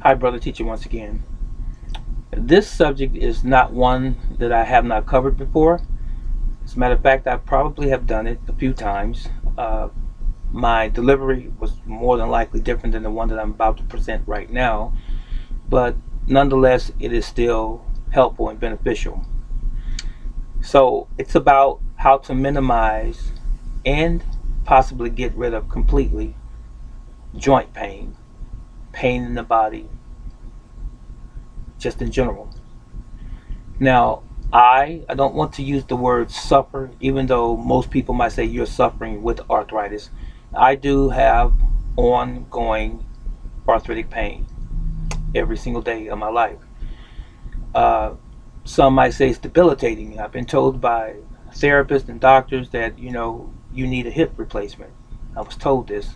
Hi, brother teacher, once again. This subject is not one that I have not covered before. As a matter of fact, I probably have done it a few times. Uh, my delivery was more than likely different than the one that I'm about to present right now, but nonetheless, it is still helpful and beneficial. So, it's about how to minimize and possibly get rid of completely joint pain, pain in the body, just in general. Now, I don't want to use the word suffer, even though most people might say you're suffering with arthritis. I do have ongoing arthritic pain every single day of my life. Uh, some might say it's debilitating. I've been told by therapists and doctors that, you need a hip replacement. I was told this.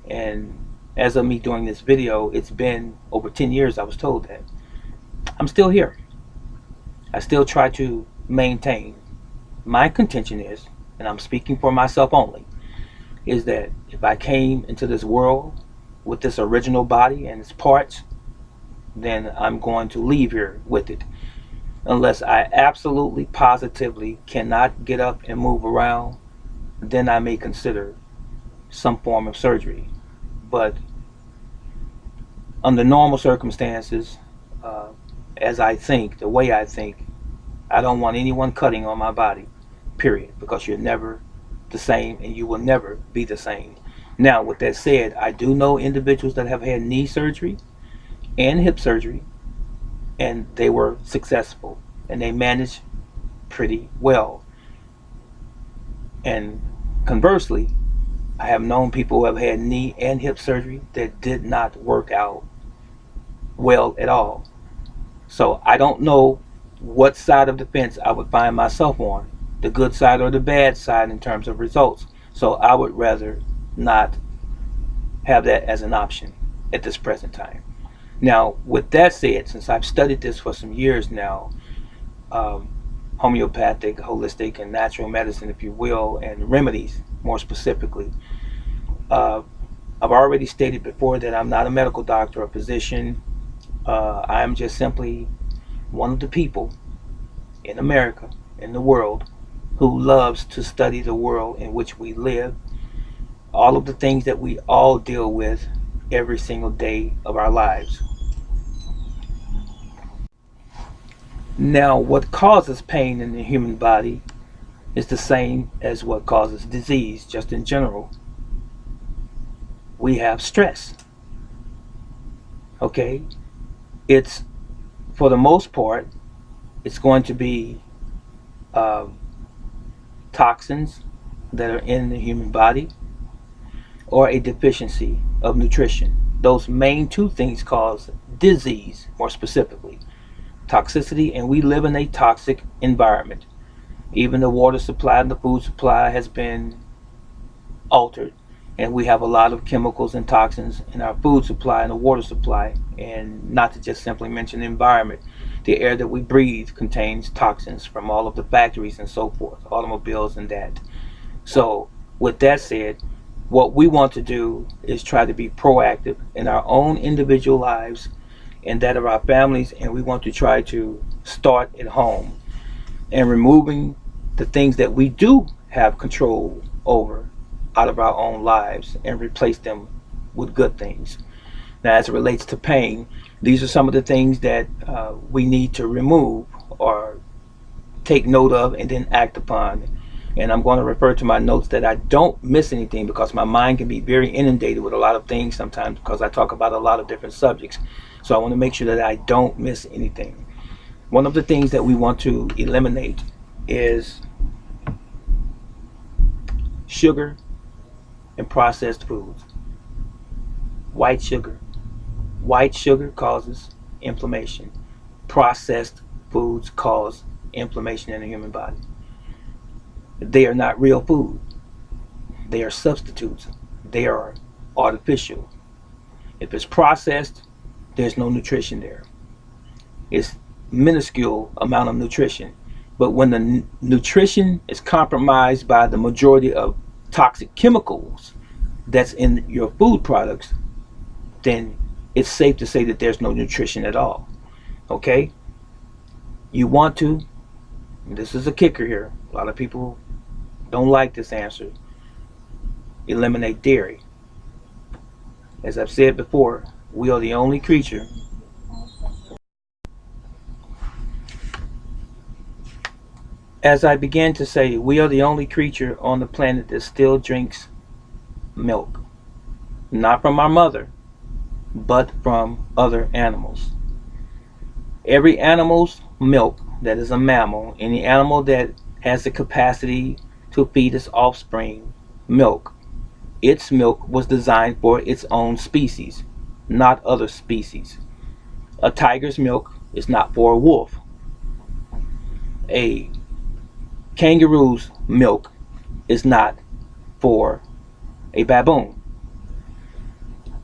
And as of me doing this video, it's been over 10 years I was told that. I'm still here. I still try to maintain. My contention is, and I'm speaking for myself only, is that if I came into this world with this original body and its parts, then I'm going to leave here with it. Unless I absolutely positively cannot get up and move around, then I may consider some form of surgery. But under normal circumstances, uh, as I think, the way I think, I don't want anyone cutting on my body, period, because you're never the same and you will never be the same. Now, with that said, I do know individuals that have had knee surgery and hip surgery, and they were successful and they managed pretty well. And conversely, I have known people who have had knee and hip surgery that did not work out well at all. So I don't know what side of the fence I would find myself on, the good side or the bad side in terms of results. So I would rather not have that as an option at this present time. Now, with that said, since I've studied this for some years now, um, homeopathic, holistic, and natural medicine, if you will, and remedies more specifically, uh, I've already stated before that I'm not a medical doctor or physician. I am just simply one of the people in America, in the world, who loves to study the world in which we live, all of the things that we all deal with every single day of our lives. Now, what causes pain in the human body is the same as what causes disease, just in general. We have stress. Okay? It's, for the most part, it's going to be uh, toxins that are in the human body or a deficiency of nutrition. Those main two things cause disease, more specifically. Toxicity, and we live in a toxic environment. Even the water supply and the food supply has been altered, and we have a lot of chemicals and toxins in our food supply and the water supply. And not to just simply mention the environment, the air that we breathe contains toxins from all of the factories and so forth, automobiles and that. So with that said, what we want to do is try to be proactive in our own individual lives and that of our families, and we want to try to start at home and removing the things that we do have control over out of our own lives and replace them with good things. Now, as it relates to pain, these are some of the things that we need to remove or take note of and then act upon. And I'm going to refer to my notes that I don't miss anything, because my mind can be very inundated with a lot of things sometimes because I talk about a lot of different subjects. So I want to make sure that I don't miss anything. One of the things that we want to eliminate is sugar and processed foods. White sugar. White sugar causes inflammation. Processed foods cause inflammation in the human body. They are not real food. They are substitutes. They are artificial. If it's processed, there's no nutrition there. It's minuscule amount of nutrition. But when the nutrition is compromised by the majority of toxic chemicals that's in your food products, then it's safe to say that there's no nutrition at all. Okay? You want to, this is a kicker here. A lot of people don't like this answer. Eliminate dairy. As I've said before, we are the only creature. As I began to say, we are the only creature on the planet that still drinks milk. Not from our mother, but from other animals. Every animal's milk that is a mammal, any animal that has the capacity to feed its offspring milk, its milk was designed for its own species, not other species. A tiger's milk is not for a wolf. A kangaroo's milk is not for a baboon.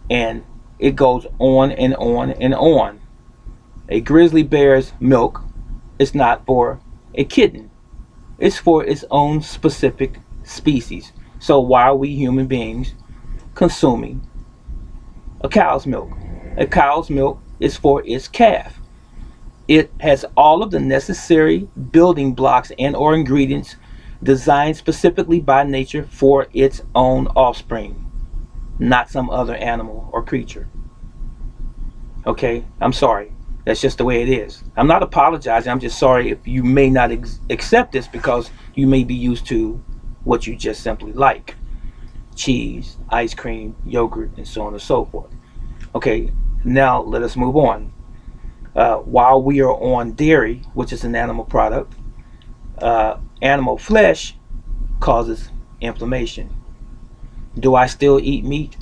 And it goes on and on and on. A grizzly bear's milk is not for a kitten. It's for its own specific species. So why are we human beings consuming a cow's milk? A cow's milk is for its calf. It has all of the necessary building blocks and or ingredients designed specifically by nature for its own offspring, not some other animal or creature. Okay, I'm sorry. That's just the way it is. I'm not apologizing. I'm just sorry if you may not accept this because you may be used to what you just simply like. Cheese, ice cream, yogurt, and so on and so forth. Okay, now let us move on. While we are on dairy, which is an animal product, animal flesh causes inflammation. Do I still eat meat?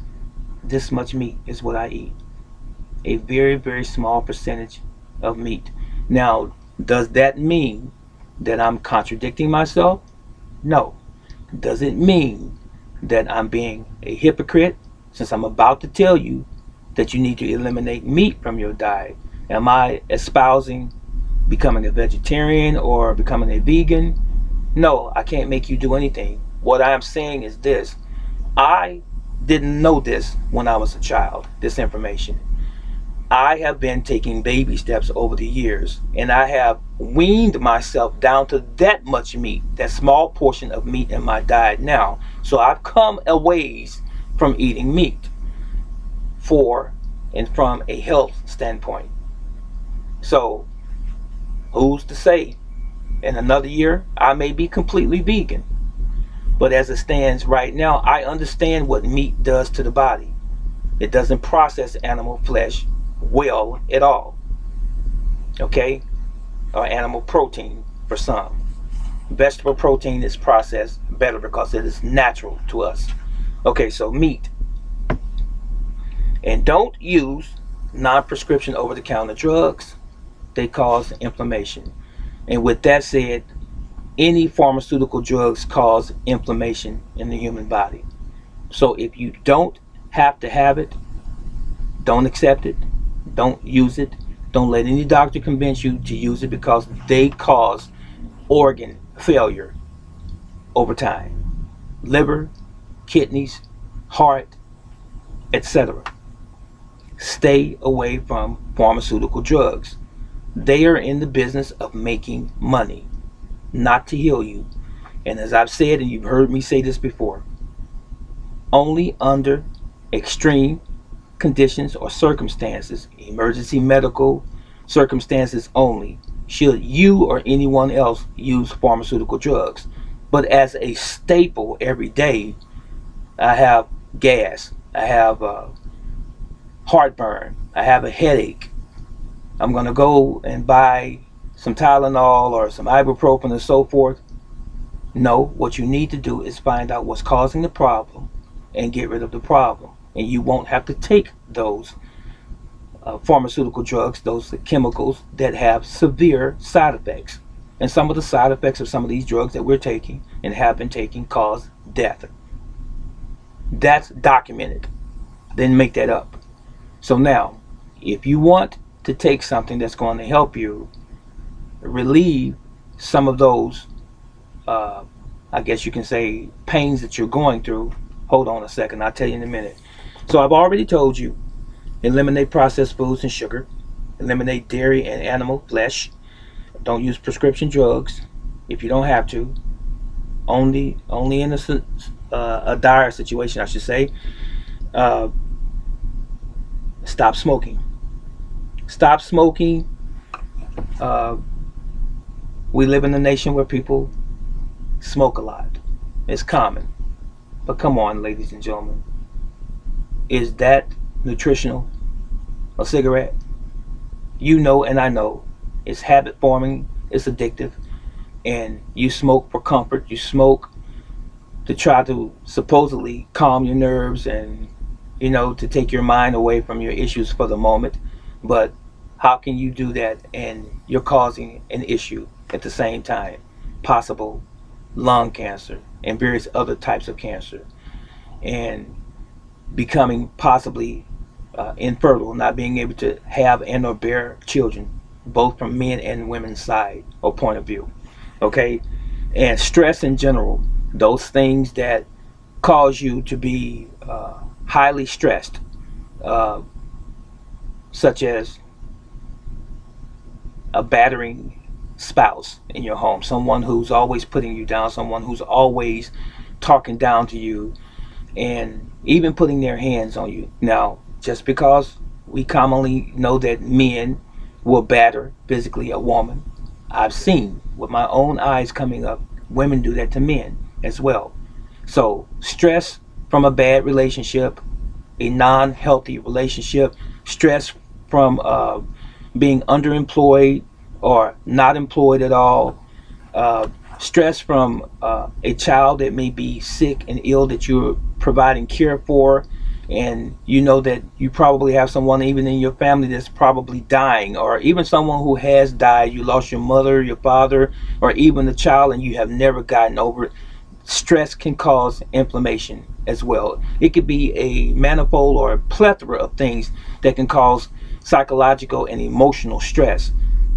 This much meat is what I eat. A very, very small percentage of meat. Now, does that mean that I'm contradicting myself? No. Does it mean that I'm being a hypocrite since I'm about to tell you that you need to eliminate meat from your diet? Am I espousing becoming a vegetarian or becoming a vegan? No, I can't make you do anything. What I am saying is this. I didn't know this when I was a child, this information. I have been taking baby steps over the years, and I have weaned myself down to that much meat, that small portion of meat in my diet now. So I've come a ways from eating meat for and from a health standpoint. So who's to say in another year I may be completely vegan? But as it stands right now, I understand what meat does to the body. It doesn't process animal flesh well at all. Okay? Or animal protein for some. Vegetable protein is processed better because it is natural to us. Okay, so meat. And don't use non-prescription over-the-counter drugs. They cause inflammation. And with that said, any pharmaceutical drugs cause inflammation in the human body. So if you don't have to have it, don't accept it, don't use it, don't let any doctor convince you to use it because they cause organ failure over time. Liver, kidneys, heart, etc. Stay away from pharmaceutical drugs. They are in the business of making money, not to heal you. And as I've said, and you've heard me say this before, only under extreme conditions or circumstances, emergency medical circumstances only, should you or anyone else use pharmaceutical drugs. But as a staple every day, I have gas, I have heartburn, I have a headache. I'm going to go and buy some Tylenol or some ibuprofen and so forth. No, what you need to do is find out what's causing the problem and get rid of the problem. And you won't have to take those pharmaceutical drugs, those chemicals that have severe side effects. And some of the side effects of some of these drugs that we're taking and have been taking cause death. That's documented. Didn't make that up. So now, if you want to take something that's going to help you relieve some of those, I guess you can say, pains that you're going through, hold on a second, I'll tell you in a minute. So I've already told you Eliminate processed foods and sugar. Eliminate dairy and animal flesh. Don't use prescription drugs if you don't have to. Only in a dire situation, I should say. Uh, Stop smoking. Stop smoking. Uh, we live in a nation where people smoke a lot. It's common. But come on, ladies and gentlemen. Is that nutritional? A cigarette? You know, and I know. It's habit forming. It's addictive. And you smoke for comfort. You smoke to try to supposedly calm your nerves and, to take your mind away from your issues for the moment. But how can you do that and you're causing an issue at the same time? Possible lung cancer and various other types of cancer, and becoming possibly infertile, not being able to have and or bear children, both from men and women's side or point of view. Okay, and stress in general, those things that cause you to be highly stressed, uh, such as a battering spouse in your home, someone who's always putting you down, someone who's always talking down to you, and even putting their hands on you. Now, just because we commonly know that men will batter physically a woman, I've seen with my own eyes coming up, women do that to men as well. So, stress from a bad relationship, a non healthy relationship, stress from being underemployed or not employed at all, uh, stress from a child that may be sick and ill that you're providing care for, and you know that you probably have someone even in your family that's probably dying, or even someone who has died. You lost your mother, your father, or even a child, and you have never gotten over it. Stress can cause inflammation as well. It could be a manifold or a plethora of things that can cause psychological and emotional stress.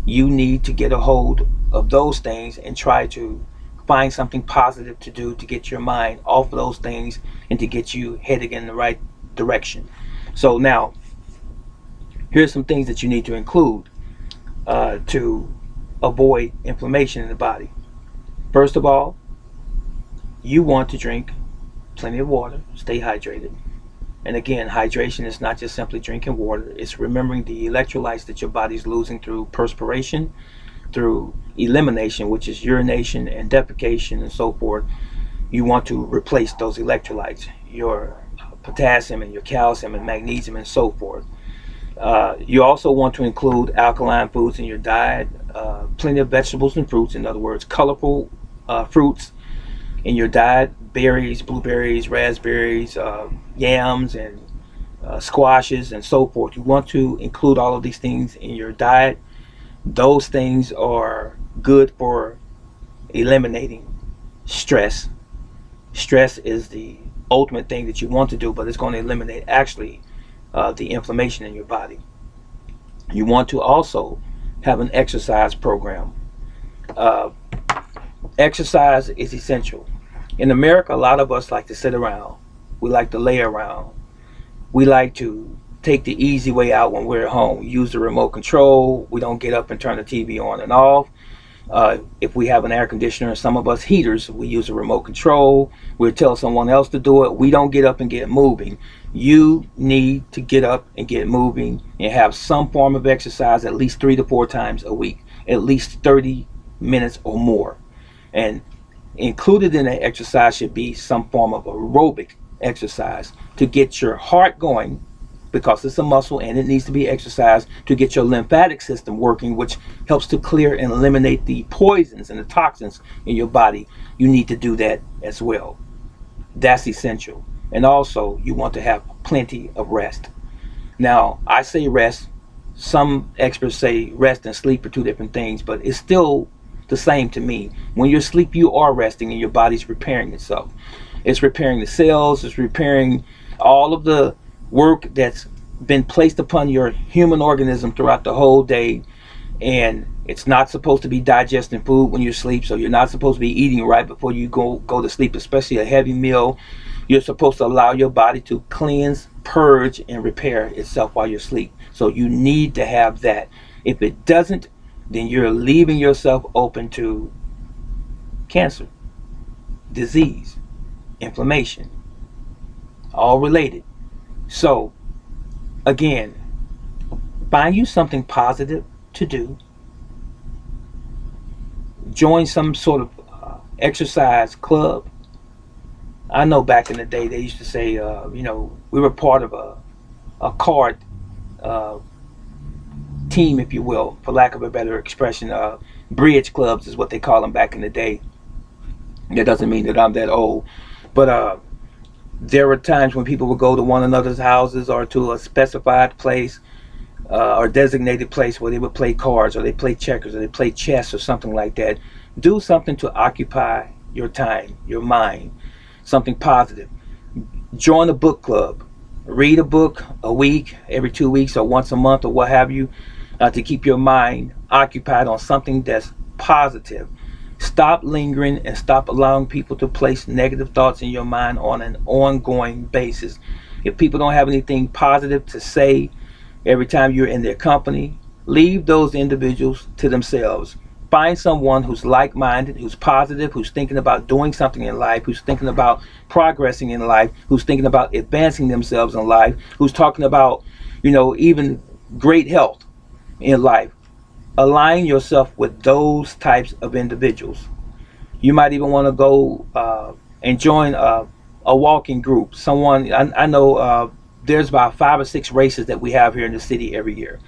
You need to get a hold of those things and try to find something positive to do to get your mind off of those things and to get you heading in the right direction. So now, here's some things that you need to include to avoid inflammation in the body. First of all, you want to drink plenty of water, stay hydrated. And again, hydration is not just simply drinking water, it's remembering the electrolytes that your body's losing through perspiration, through elimination, which is urination and defecation and so forth. You want to replace those electrolytes, your potassium and your calcium and magnesium and so forth. You also want to include alkaline foods in your diet, plenty of vegetables and fruits, in other words, colorful fruits in your diet, berries, blueberries, raspberries, yams, and squashes, and so forth. You want to include all of these things in your diet. Those things are good for eliminating stress. Stress is the ultimate thing that you want to do, but it's going to eliminate actually the inflammation in your body. You want to also have an exercise program. Uh, Exercise is essential. In America, a lot of us like to sit around. We like to lay around. We like to take the easy way out when we're at home. We use the remote control. We don't get up and turn the TV on and off. If we have an air conditioner, some of us heaters, we use a remote control. We'll tell someone else to do it. We don't get up and get moving. You need to get up and get moving and have some form of exercise at least 3 to 4 times a week, at least 30 minutes or more. And included in that exercise should be some form of aerobic exercise to get your heart going, because it's a muscle and it needs to be exercised, to get your lymphatic system working, which helps to clear and eliminate the poisons and the toxins in your body. You need to do that as well. That's essential. And also, you want to have plenty of rest. Now, I say rest. Some experts say rest and sleep are two different things, but it's still the same to me. When you're asleep, you are resting and your body's repairing itself. It's repairing the cells, it's repairing all of the work that's been placed upon your human organism throughout the whole day. And it's not supposed to be digesting food when you sleep, so you're not supposed to be eating right before you go to sleep, especially a heavy meal. You're supposed to allow your body to cleanse, purge, and repair itself while you're asleep. So you need to have that. If it doesn't, then you're leaving yourself open to cancer, disease, inflammation, all related. So, again, find you something positive to do. Join some sort of exercise club. I know back in the day they used to say, we were part of a card uh, team, if you will, for lack of a better expression. Bridge clubs is what they call them back in the day. That doesn't mean that I'm that old, but there were times when people would go to one another's houses or to a specified place or designated place where they would play cards or they play checkers or they play chess or something like that. Do something to occupy your time, your mind, something positive. Join a book club. Read a book a week, every 2 weeks, or once a month, or what have you, to keep your mind occupied on something that's positive. Stop lingering and stop allowing people to place negative thoughts in your mind on an ongoing basis. If people don't have anything positive to say every time you're in their company, leave those individuals to themselves. Find someone who's like minded, who's positive, who's thinking about doing something in life, who's thinking about progressing in life, who's thinking about advancing themselves in life, who's talking about, even great health in life. Align yourself with those types of individuals. You might even want to go and join a walking group. I know there's about 5 or 6 races that we have here in the city every year.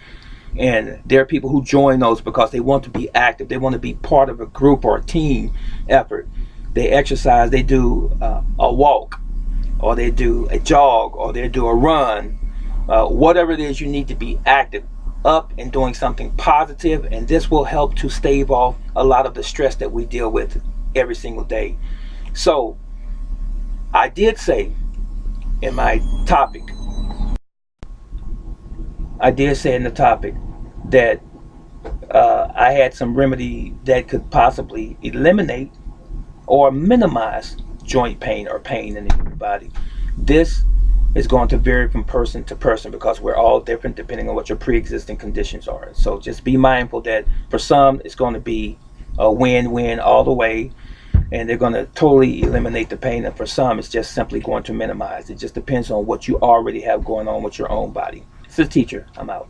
And there are people who join those because they want to be active. They want to be part of a group or a team effort. They exercise, they do a walk, or they do a jog, or they do a run. Whatever it is, you need to be active, up and doing something positive, and this will help to stave off a lot of the stress that we deal with every single day. So, I did say in my topic, I did say in the topic that I had some remedy that could possibly eliminate or minimize joint pain or pain in the human body. This is going to vary from person to person because we're all different depending on what your pre-existing conditions are. So just be mindful that for some it's going to be a win-win all the way, and they're going to totally eliminate the pain, and for some it's just simply going to minimize. It just depends on what you already have going on with your own body. This is Teacher. I'm out.